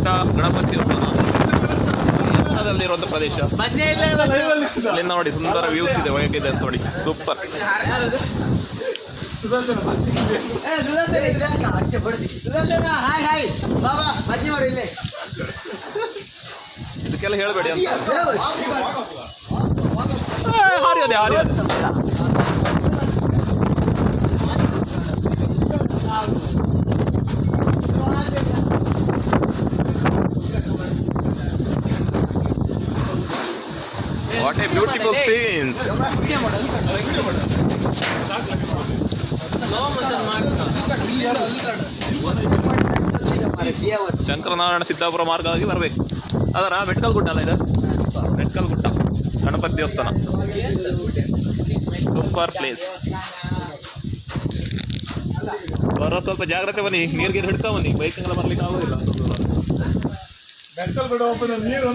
ದೊಡ್ಡ ಗಣಪತಿ ಯಕ್ಷದಲ್ಲಿರುವಂಥ ಪ್ರದೇಶ. ಅಲ್ಲಿಂದ ನೋಡಿ ಸುಂದರ ವ್ಯೂಸ್ ಇದೆ, ಹೇಗಿದೆ ಅಂತ ನೋಡಿ, ಸೂಪರ್. ಇದಕ್ಕೆಲ್ಲ ಹೇಳಬೇಡಿ ಅಂತ. ಹಾರಿಯೋದೆ What a beautiful scenes. Shankaranarayana Siddapura ಮಾರ್ಗ ಆಗಿ ಬರಬೇಕು. ಅದರ ಮೆಟ್ಕಲ್ ಗುಡ್ಡ ಅಲ್ಲ ಇದು, ಮೆಟ್ಕಲ್ ಗುಡ್ಡ ಗಣಪತಿ ದೇವಸ್ಥಾನ, ಸೂಪರ್ ಪ್ಲೇಸ್. ಬರೋ ಸ್ವಲ್ಪ ಜಾಗ್ರತೆ ಬನ್ನಿ, ನೀರ್ಗೀರು ಹಿಡ್ಕೊ ಬನ್ನಿ, ಬೈಕಿಂಗೆಲ್ಲ ಬರ್ಲಿಕ್ಕೆ ಆಗೋದಿಲ್ಲ. ನೀರು